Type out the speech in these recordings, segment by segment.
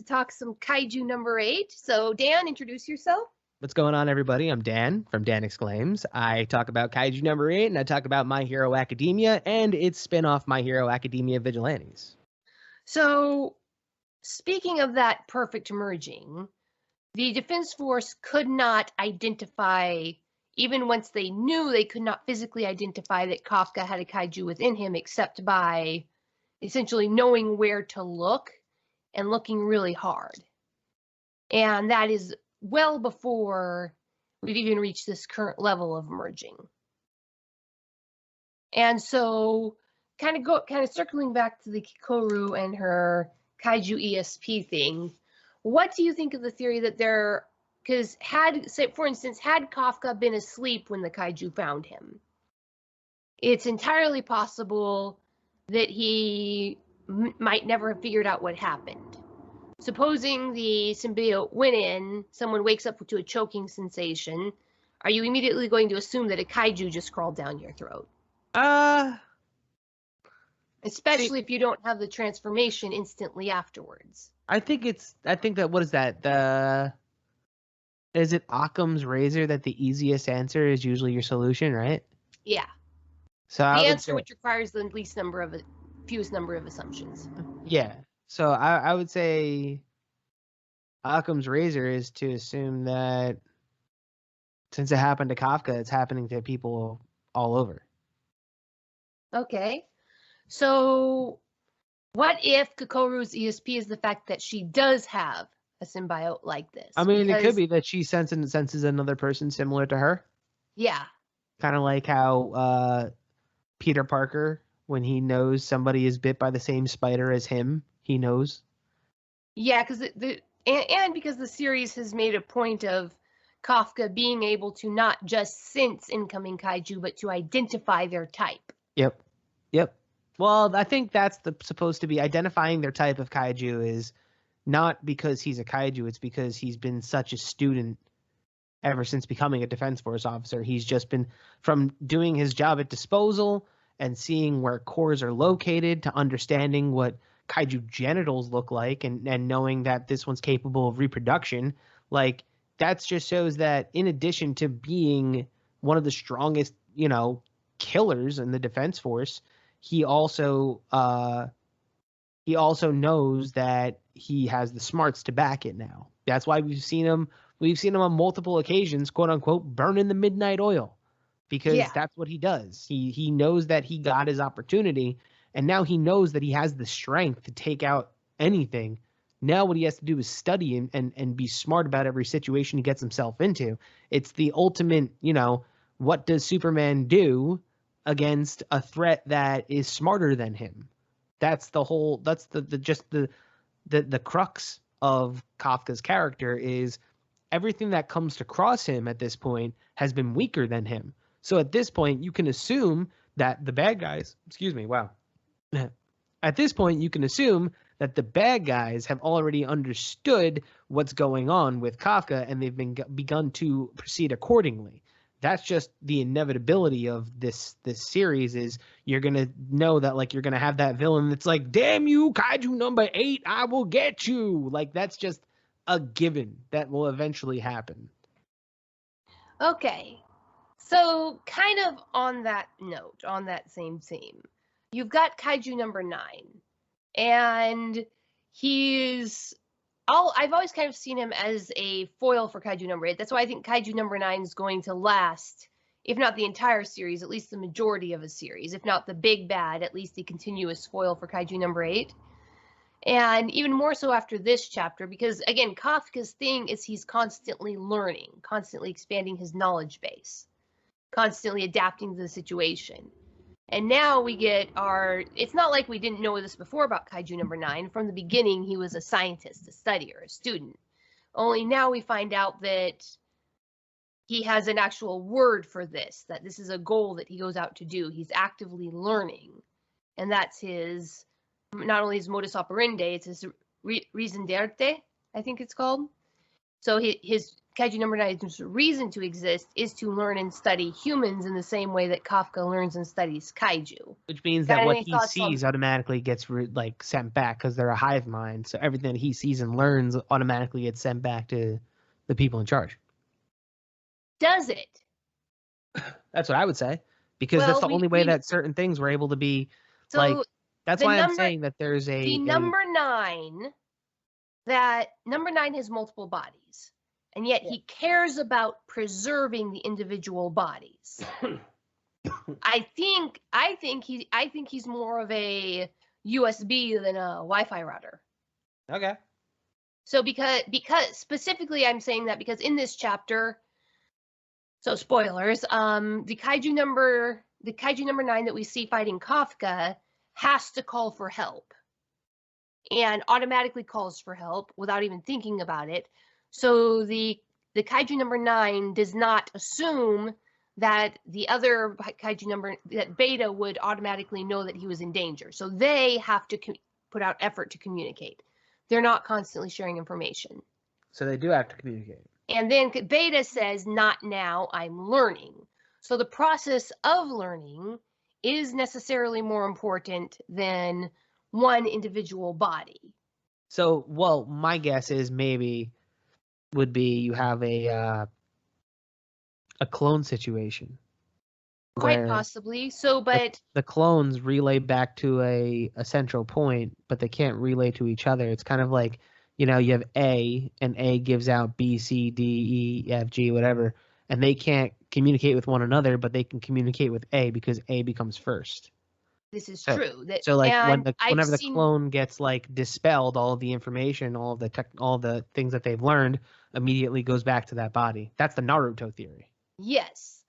to talk some Kaiju number 8. So, Dan, introduce yourself. What's going on, everybody? I'm Dan from Dan Exclaims. I talk about Kaiju number 8, and I talk about My Hero Academia and its spin-off My Hero Academia Vigilantes. So, speaking of that perfect merging, the Defense Force could not identify, even once they knew, they could not physically identify that Kafka had a Kaiju within him, except by essentially knowing where to look and looking really hard. And that is well before we've even reached this current level of merging. And so kind of circling back to the Kikoru and her Kaiju ESP thing, what do you think of the theory that because for instance, had Kafka been asleep when the Kaiju found him, it's entirely possible that he might never have figured out what happened. Supposing the symbiote went in, someone wakes up to a choking sensation, are you immediately going to assume that a Kaiju just crawled down your throat? Especially if you don't have the transformation instantly afterwards. I think that, what is that? Is it Occam's razor that the easiest answer is usually your solution, right? Yeah. So the answer which requires the fewest number of assumptions. Yeah. So I would say Occam's razor is to assume that since it happened to Kafka, it's happening to people all over. Okay. So what if Kikoru's ESP is the fact that she does have a symbiote like this? I mean, it could be that she senses another person similar to her. Yeah. Kind of like how Peter Parker, when he knows somebody is bit by the same spider as him, he knows. Yeah, because because the series has made a point of Kafka being able to not just sense incoming Kaiju, but to identify their type. Yep. Well, I think that's supposed to be identifying their type of Kaiju is not because he's a Kaiju, it's because he's been such a student ever since becoming a Defense Force officer. He's just been, from doing his job at disposal and seeing where cores are located to understanding what Kaiju genitals look like and knowing that this one's capable of reproduction. Like, that just shows that in addition to being one of the strongest, killers in the Defense Force, he also knows that he has the smarts to back it now. That's why we've seen him on multiple occasions, quote unquote, burning the midnight oil, because that's what he does. He knows that he got his opportunity, and now he knows that he has the strength to take out anything. Now what he has to do is study and be smart about every situation he gets himself into. It's the ultimate, what does Superman do against a threat that is smarter than him? That's the crux of Kafka's character, is everything that comes to cross him at this point has been weaker than him. So at this point, you can assume that the bad guys, at this point, you can assume that the bad guys have already understood what's going on with Kafka, and they've begun to proceed accordingly. That's just the inevitability of this series, is you're going to know that, like, you're going to have that villain that's like, damn you, Kaiju number 8, I will get you. Like, that's just a given that will eventually happen. Okay. So kind of on that note, on that same theme, you've got Kaiju number 9, and I've always kind of seen him as a foil for Kaiju number 8. That's why I think Kaiju number 9 is going to last, if not the entire series, at least the majority of a series. If not the big bad, at least the continuous foil for Kaiju number 8. And even more so after this chapter, because again, Kafka's thing is he's constantly learning, constantly expanding his knowledge base, constantly adapting to the situation. And now we get it's not like we didn't know this before about Kaiju number 9. From the beginning, he was a scientist, a studier, a student. Only now we find out that he has an actual word for this, that this is a goal that he goes out to do. He's actively learning. And that's his, not only his modus operandi, it's his raison d'être, I think it's called. So his Kaiju number 9's reason to exist is to learn and study humans in the same way that Kafka learns and studies kaiju. Which means that what he sees automatically gets sent back because they're a hive mind. So everything that he sees and learns automatically gets sent back to the people in charge. Does it? That's what I would say, because that's the only way that certain things were able to be that's why I'm saying that there's the number 9, that number 9 has multiple bodies, and yet he cares about preserving the individual bodies. I think he's more of a USB than a Wi-Fi router. Okay. So because specifically I'm saying that because in this chapter, so spoilers, the kaiju number 9 that we see fighting Kafka has to call for help, and automatically calls for help without even thinking about it. So the kaiju number 9 does not assume that the other kaiju number, that Beta would automatically know that he was in danger. So they have to put out effort to communicate. They're not constantly sharing information. So they do have to communicate. And then Beta says, not now, I'm learning. So the process of learning is necessarily more important than one individual body. So, well, my guess is would be you have a clone situation. Quite possibly. So, but the clones relay back to a central point, but they can't relay to each other. It's kind of like, you have A, and A gives out B, C, D, E, F, G, whatever, and they can't communicate with one another, but they can communicate with A because A becomes first. This is true. So whenever the clone gets dispelled, all of the information, all the things that they've learned immediately goes back to that body. That's the Naruto theory. Yes,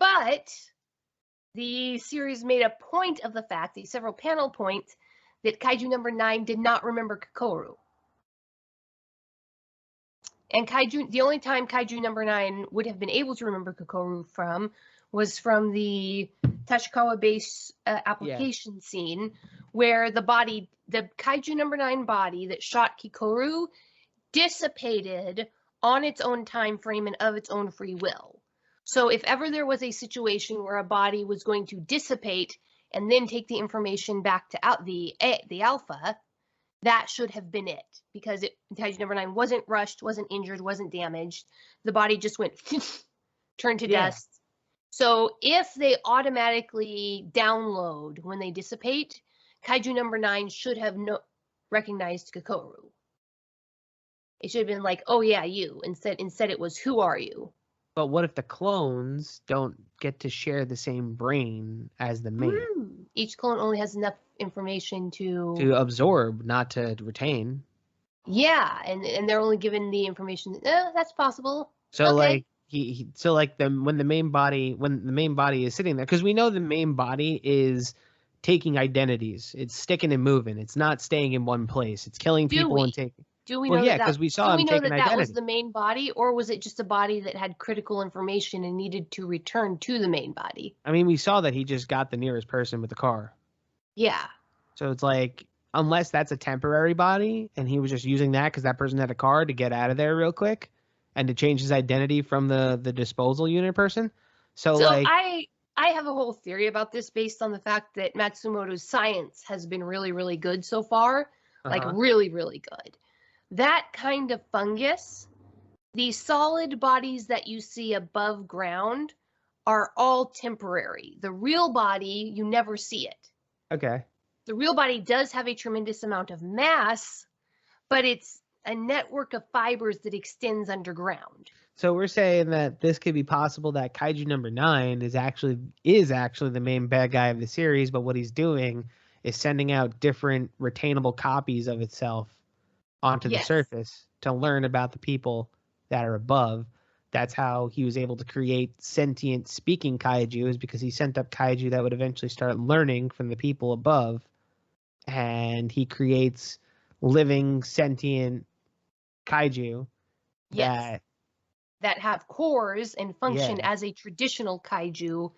but the series made a point of the fact, the several panel points, that Kaiju number 9 did not remember Kokoru. And the only time Kaiju number 9 would have been able to remember Kokoru was from the Tachikawa base application scene, where the Kaiju number 9 body that shot Kikoru dissipated on its own time frame and of its own free will. So if ever there was a situation where a body was going to dissipate and then take the information back to the alpha, that should have been it, because Kaiju number 9 wasn't rushed, wasn't injured, wasn't damaged. The body just went turned to dust. So if they automatically download when they dissipate, Kaiju number 9 should have recognized Kokoru. It should have been like, oh yeah, you. Instead it was, who are you? But what if the clones don't get to share the same brain as the main? Each clone only has enough information to absorb, not to retain. Yeah, and they're only given the information. That's possible. So okay. When the main body is sitting there, because we know the main body is taking identities. It's sticking and moving. It's not staying in one place. It's killing people and taking. Do we know because we saw him taking identity. That was the main body, or was it just a body that had critical information and needed to return to the main body? I mean, we saw that he just got the nearest person with the car. Yeah. So it's unless that's a temporary body and he was just using that because that person had a car to get out of there real quick and to change his identity from the disposal unit person. So I have a whole theory about this based on the fact that Matsumoto's science has been really, really good so far. Really, really good. That kind of fungus, the solid bodies that you see above ground, are all temporary. The real body, you never see it. Okay. The real body does have a tremendous amount of mass, but it's a network of fibers that extends underground. So we're saying that this could be possible that Kaiju number 9 is actually the main bad guy of the series, but what he's doing is sending out different retainable copies of itself onto the surface to learn about the people that are above. That's how he was able to create sentient speaking kaiju, is because he sent up kaiju that would eventually start learning from the people above, and he creates living sentient kaiju that have cores and function as a traditional kaiju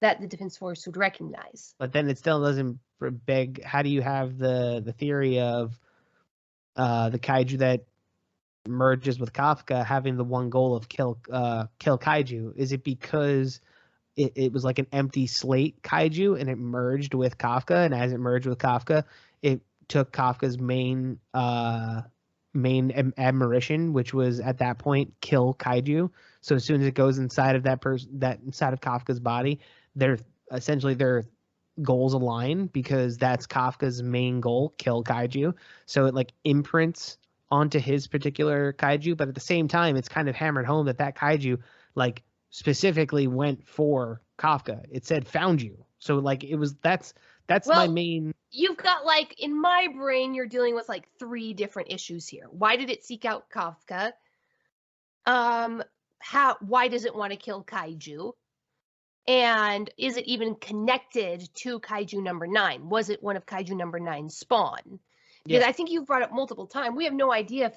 that the Defense Force would recognize. But then it still doesn't beg. How do you have the theory of the kaiju that merges with Kafka having the one goal of kill Kaiju? Is it because it was like an empty slate Kaiju and it merged with Kafka, and as it merged with Kafka, it took Kafka's main admiration, which was at that point kill Kaiju. So as soon as it goes inside of that inside of Kafka's body, they're essentially their goals align because that's Kafka's main goal, kill Kaiju. So it like imprints onto his particular Kaiju, but at the same time, it's kind of hammered home that Kaiju like specifically went for Kafka. It said found you. So like it was that's my main. You've got like in my brain, you're dealing with like 3 different issues here. Why did it seek out Kafka? Why does it want to kill Kaiju? And is it even connected to Kaiju number 9? Was it one of Kaiju number 9's spawn? Because I think you've brought up multiple times. We have no idea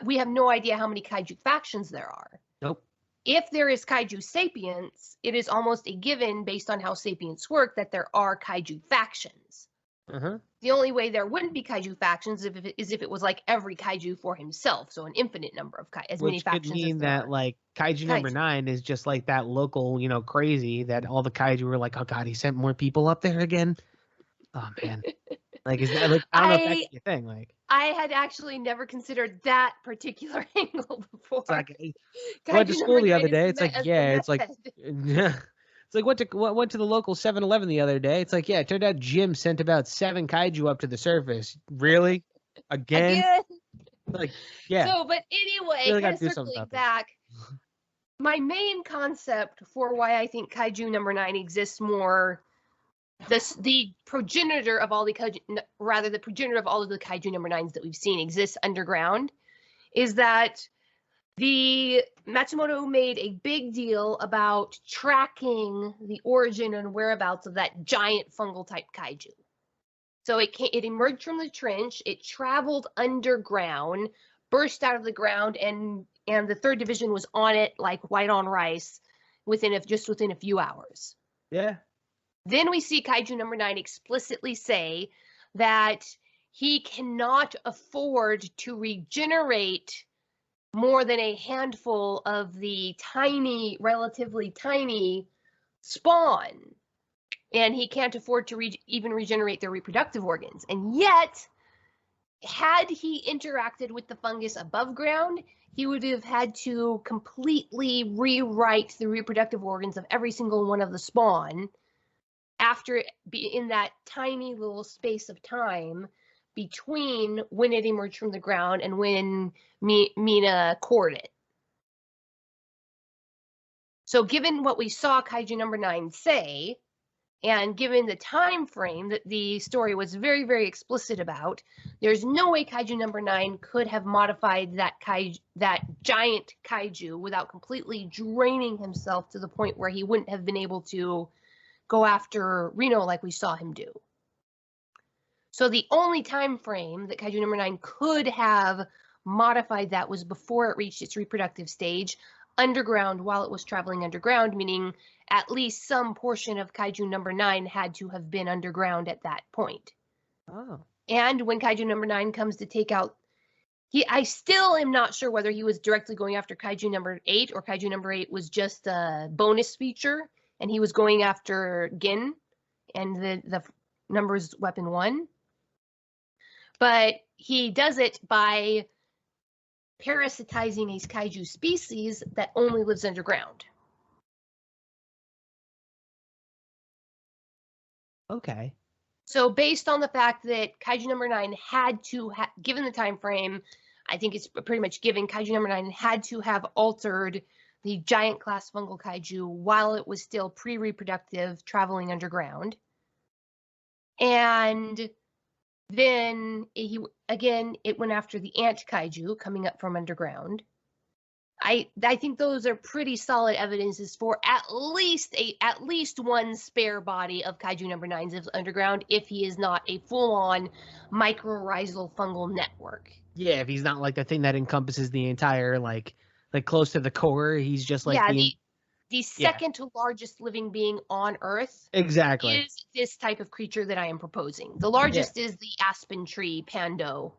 we have no idea how many Kaiju factions there are. Nope. If there is Kaiju Sapients, it is almost a given based on how Sapients work that there are Kaiju factions. Uh-huh. The only way there wouldn't be Kaiju factions is if it was like every Kaiju for himself, so an infinite number of many factions. Which could mean that like Kaiju number 9 is just like that local, crazy that all the Kaiju were like, oh god, he sent more people up there again. Oh man, like is that like I don't know if that's your thing. Like I had actually never considered that particular angle before. It's like I went to school the other day. It's like it's like it's like went to the local 7-Eleven the other day. It's like it turned out Jim sent about 7 Kaiju up to the surface. Really? Again? Like So, but anyway, really kind of circling back, my main concept for why I think Kaiju number 9 exists more. The progenitor of all the Kaiju number 9s that we've seen exists underground, is that the Matsumoto made a big deal about tracking the origin and whereabouts of that giant fungal type Kaiju. So it emerged from the trench, it traveled underground, burst out of the ground, and the 3rd Division was on it like white on rice within a few hours. Yeah. Then we see Kaiju number 9 explicitly say that he cannot afford to regenerate more than a handful of the relatively tiny spawn. And he can't afford to even regenerate their reproductive organs. And yet, had he interacted with the fungus above ground, he would have had to completely rewrite the reproductive organs of every single one of the spawn after in that tiny little space of time between when it emerged from the ground and when Mina cored it. So given what we saw Kaiju number 9 say, and given the time frame that the story was very, very explicit about, there's no way Kaiju number 9 could have modified that giant Kaiju without completely draining himself to the point where he wouldn't have been able to go after Reno like we saw him do. So the only time frame that Kaiju number 9 could have modified that was before it reached its reproductive stage underground while it was traveling underground, meaning at least some portion of Kaiju number 9 had to have been underground at that point. Oh. And when Kaiju number 9 comes to take out, I still am not sure whether he was directly going after Kaiju number 8 or Kaiju number 8 was just a bonus feature and he was going after Gin and the numbers weapon 1. But he does it by parasitizing a Kaiju species that only lives underground. Okay. So based on the fact that Kaiju number 9 had to, given the time frame, I think it's pretty much given, Kaiju number 9 had to have altered the giant class fungal Kaiju while it was still pre-reproductive, traveling underground. And then it went after the ant Kaiju coming up from underground. I think those are pretty solid evidences for at least one spare body of Kaiju number 9's underground if he is not a full-on mycorrhizal fungal network. Yeah, if he's not like the thing that encompasses the entire like close to the core, he's just like the second largest living being on Earth. Exactly. Is this type of creature that I am proposing. The largest is the aspen tree Pando.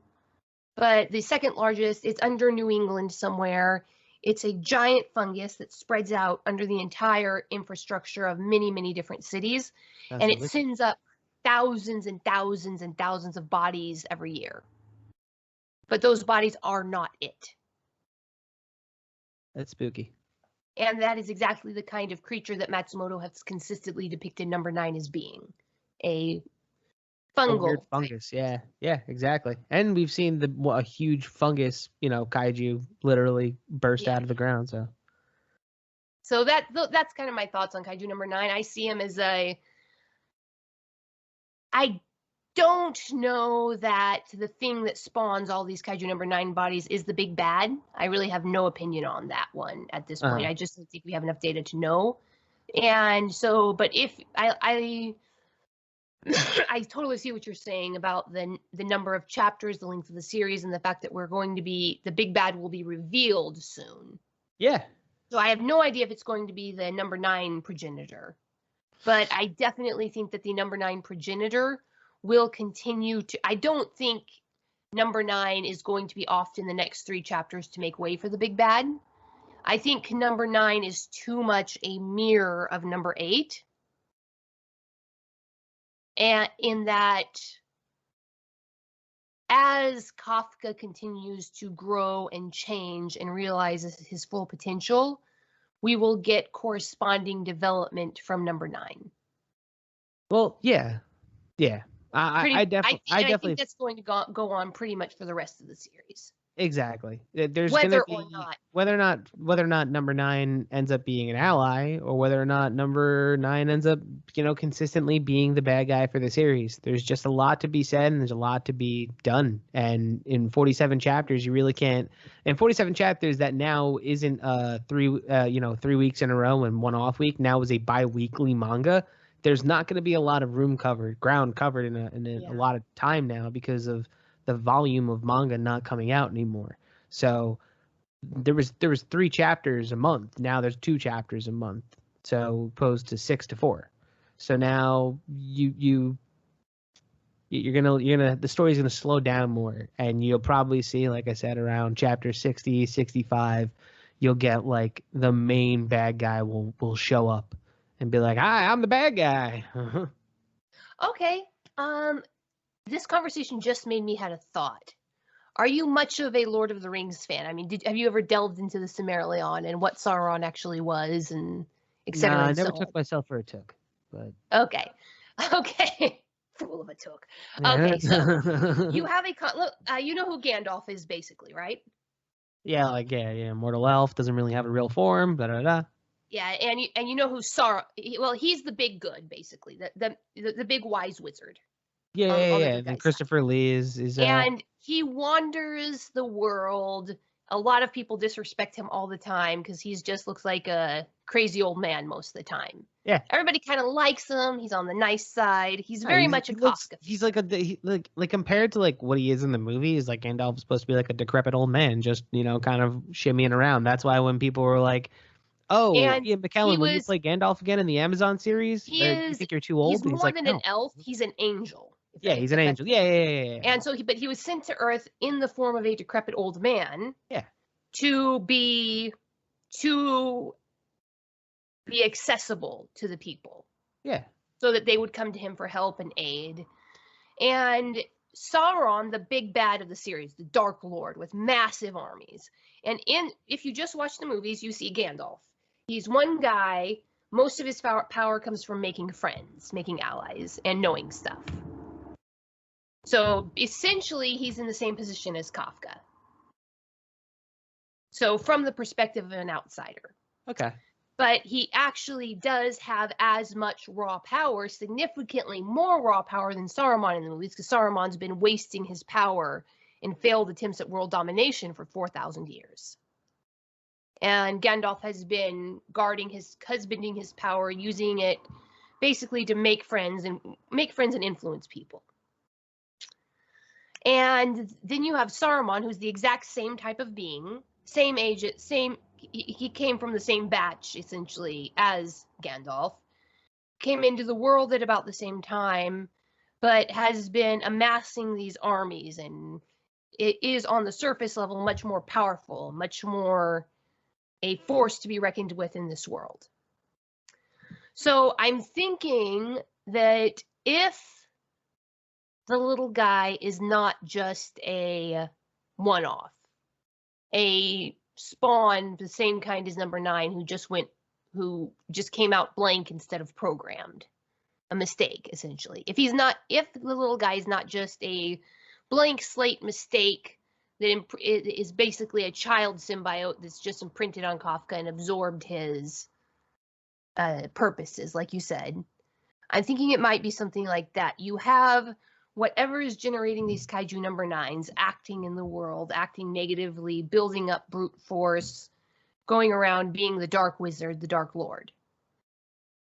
but the second largest, it's under New England somewhere. It's a giant fungus that spreads out under the entire infrastructure of many, many different cities, Sounds and it delicious. sends up thousands and thousands and thousands of bodies every year. But those bodies are not it. That's spooky. And that is exactly the kind of creature that Matsumoto has consistently depicted number 9 as being. A A weird fungal. fungus. Yeah. Yeah, exactly. And we've seen a huge fungus, kaiju literally burst Yeah. out of the ground. So that's kind of my thoughts on Kaiju number 9. I see him as I don't know that the thing that spawns all these Kaiju number 9 bodies is the big bad. I really have no opinion on that one at this point. I just don't think we have enough data to know. And so, but if I totally see what you're saying about the number of chapters, the length of the series, and the fact that the big bad will be revealed soon. Yeah. So I have no idea if it's going to be the number 9 progenitor, but I definitely think that the number 9 progenitor will continue to. I don't think number 9 is going to be off in the next 3 chapters to make way for the big bad. I think number 9 is too much a mirror of number 8. And in that, as Kafka continues to grow and change and realizes his full potential, we will get corresponding development from number 9. Well, yeah. Yeah. I definitely think that's going to go on pretty much for the rest of the series. Exactly. There's Whether going to be or not. whether or not number 9 ends up being an ally, or whether or not number 9 ends up, consistently being the bad guy for the series. There's just a lot to be said, and there's a lot to be done. And in 47 chapters, you really can't. In 47 chapters, that now isn't 3 weeks in a row and one off week. Now is a bi-weekly manga. There's not going to be a lot of ground covered in a lot of time now because of the volume of manga not coming out anymore. So there was 3 chapters a month. Now there's 2 chapters a month. So opposed to 6 to 4. So now you're gonna the story's gonna slow down more, and you'll probably see, like I said, around chapter 60, 65, you'll get like the main bad guy will show up and be like, "Hi, I'm the bad guy." Okay. This conversation just made me had a thought. Are you much of a Lord of the Rings fan? I mean, have you ever delved into the Silmarillion and what Sauron actually was, and etc. Nah, I never took myself for a took, but okay, fool of a took. Okay, so you have look. You know who Gandalf is, basically, right? Yeah, mortal elf doesn't really have a real form. Da da da. Yeah, and you know who Sauron? Well, he's the big good, basically, the big wise wizard. Yeah. And Christopher Lee is and he wanders the world. A lot of people disrespect him all the time because he just looks like a crazy old man most of the time. Yeah. Everybody kind of likes him. He's on the nice side. He's very much a Kafka. He's like like compared to like what he is in the movie, is like Gandalf's supposed to be like a decrepit old man, just kind of shimmying around. That's why when people were like, "Oh, Ian McKellen, will you play Gandalf again in the Amazon series? You think you're too old?" He's more than an elf. He's an angel. Yeah, he's an angel. Yeah. And so but he was sent to Earth in the form of a decrepit old man. Yeah. To be accessible to the people. Yeah. So that they would come to him for help and aid. And Sauron, the big bad of the series, the Dark Lord with massive armies. And if you just watch the movies, you see Gandalf. He's one guy. Most of his power comes from making friends, making allies, and knowing stuff. So essentially, he's in the same position as Kafka. So from the perspective of an outsider. Okay. But he actually does have as much raw power, significantly more raw power than Saruman in the movies, because Saruman's been wasting his power in failed attempts at world domination for 4,000 years. And Gandalf has been husbanding his power, using it basically to make friends and influence people. And then you have Saruman, who's the exact same type of being, same age, he came from the same batch, essentially, as Gandalf. Came into the world at about the same time, but has been amassing these armies and it is on the surface level much more powerful, much more a force to be reckoned with in this world. So I'm thinking that if the little guy is not just a one-off, a spawn the same kind as number 9 who just came out blank instead of programmed, a mistake essentially. If the little guy is not just a blank slate mistake that is basically a child symbiote that's just imprinted on Kafka and absorbed his purposes, like you said, I'm thinking it might be something like that. You have whatever is generating these kaiju number 9s acting in the world, acting negatively, building up brute force, going around being the Dark Wizard, the Dark Lord.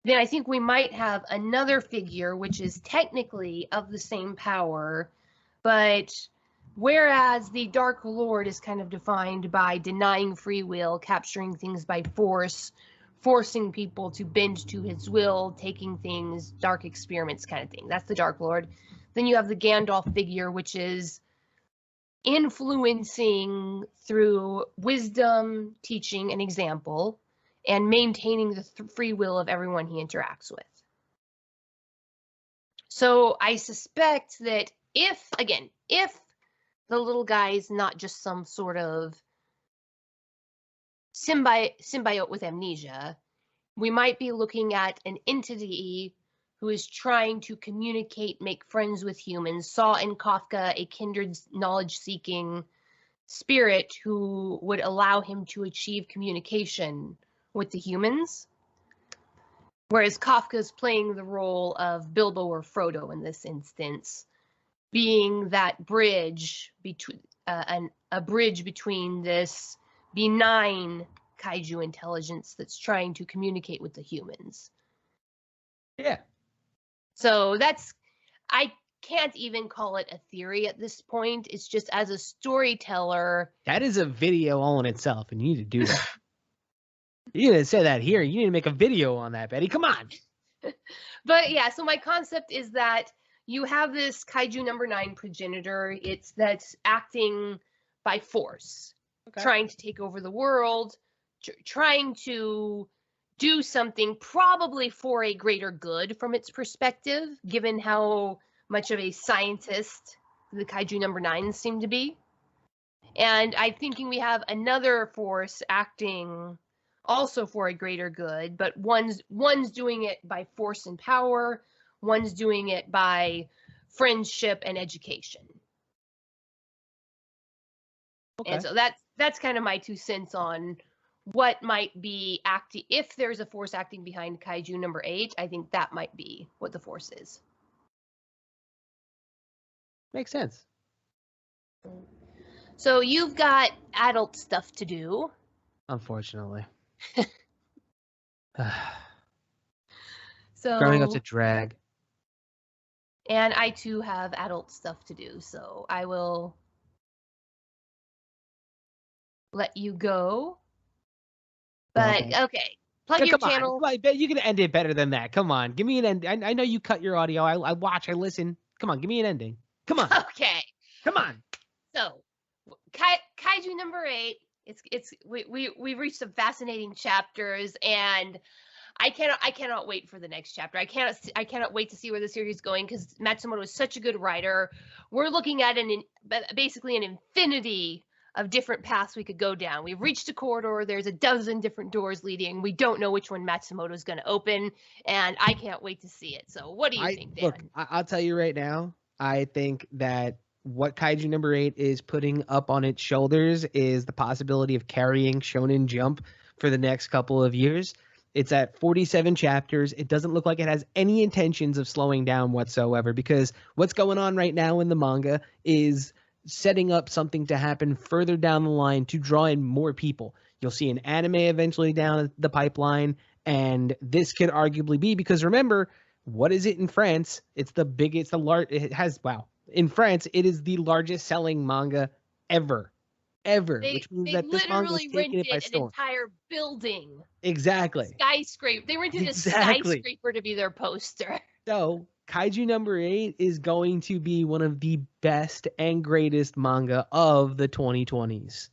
Then I think we might have another figure which is technically of the same power, but whereas the Dark Lord is kind of defined by denying free will, capturing things by force, forcing people to bend to his will, taking things, dark experiments kind of thing. That's the Dark Lord. Then you have the Gandalf figure, which is influencing through wisdom, teaching, and example, and maintaining the free will of everyone he interacts with. So I suspect that if the little guy is not just some sort of symbiote with amnesia, we might be looking at an entity who is trying to communicate, make friends with humans, saw in Kafka a kindred knowledge-seeking spirit who would allow him to achieve communication with the humans. Whereas Kafka's playing the role of Bilbo or Frodo in this instance, being that bridge between a bridge between this benign kaiju intelligence that's trying to communicate with the humans. Yeah. So I can't even call it a theory at this point. It's just as a storyteller. That is a video all in itself, and you need to do that. You didn't say that here. You need to make a video on that, Betty. Come on. But yeah, so my concept is that you have this kaiju number 9 progenitor. That's acting by force, trying to take over the world, trying to do something probably for a greater good from its perspective, given how much of a scientist the kaiju number 9s seem to be. And I'm thinking we have another force acting also for a greater good, but one's doing it by force and power, one's doing it by friendship and education. Okay. And so that's kind of my 2 cents on what might be acting. If there's a force acting behind kaiju number 8, I think that might be what the force is. Makes sense. So you've got adult stuff to do. Unfortunately. So growing up's a drag. And I too have adult stuff to do, so I will let you go. But okay, plug your channel. On. You can end it better than that. Come on, give me an end. I know you cut your audio. I watch. I listen. Come on, give me an ending. Come on. Okay. Come on. So, Kaiju number 8. We've reached some fascinating chapters, and I cannot wait for the next chapter. I cannot wait to see where the series is going, because Matsumoto is such a good writer. We're looking at basically an infinity of different paths we could go down. We've reached a corridor. There's a dozen different doors leading. We don't know which one Matsumoto is going to open, and I can't wait to see it. So what do you think, Dan? Look, I'll tell you right now, I think that what Kaiju number 8 is putting up on its shoulders is the possibility of carrying Shonen Jump for the next couple of years. It's at 47 chapters. It doesn't look like it has any intentions of slowing down whatsoever, because what's going on right now in the manga is setting up something to happen further down the line to draw in more people. You'll see an anime eventually down the pipeline, and this could arguably be, because remember, what is it in France? It's the biggest, in France, it is the largest selling manga ever, which means that this manga is taking it by storm. An entire building. Exactly. Skyscraper. They rented a skyscraper to be their poster. So Kaiju number 8 is going to be one of the best and greatest manga of the 2020s.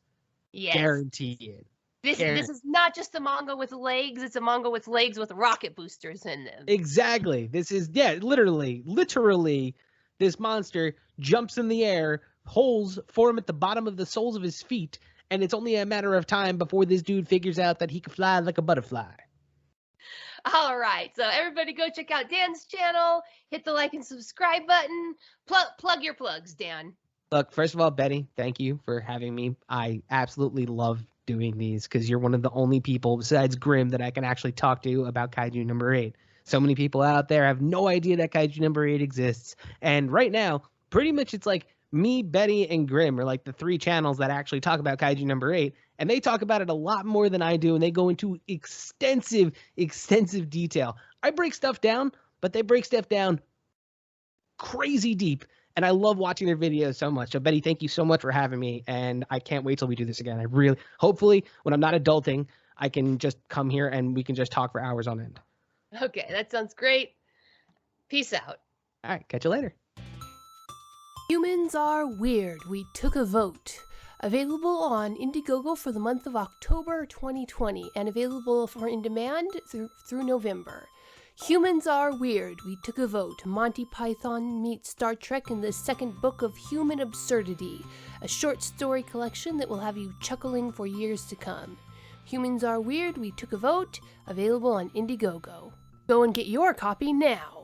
Yes. Guarantee it. This is not just a manga with legs, it's a manga with legs with rocket boosters in them. Exactly. This is, literally, this monster jumps in the air, holes form at the bottom of the soles of his feet, and it's only a matter of time before this dude figures out that he can fly like a butterfly. All right, so everybody go check out Dan's channel, hit the like and subscribe button, plug your plugs, Dan. Look, first of all, Betty, thank you for having me. I absolutely love doing these because you're one of the only people besides Grimm that I can actually talk to about Kaiju number 8. So many people out there have no idea that Kaiju number 8 exists. And right now, pretty much it's like me, Betty, and Grimm are like the 3 channels that actually talk about Kaiju number 8. And they talk about it a lot more than I do. And they go into extensive detail. I break stuff down, but they break stuff down crazy deep. And I love watching their videos so much. So, Betty, thank you so much for having me. And I can't wait till we do this again. Hopefully, when I'm not adulting, I can just come here and we can just talk for hours on end. Okay, that sounds great. Peace out. All right, catch you later. Humans Are Weird. We Took a Vote. Available on Indiegogo for the month of October 2020 and available for in demand through November. Humans Are Weird. We Took a Vote. Monty Python meets Star Trek in the second book of Human Absurdity, a short story collection that will have you chuckling for years to come. Humans Are Weird. We Took a Vote. Available on Indiegogo. Go and get your copy now.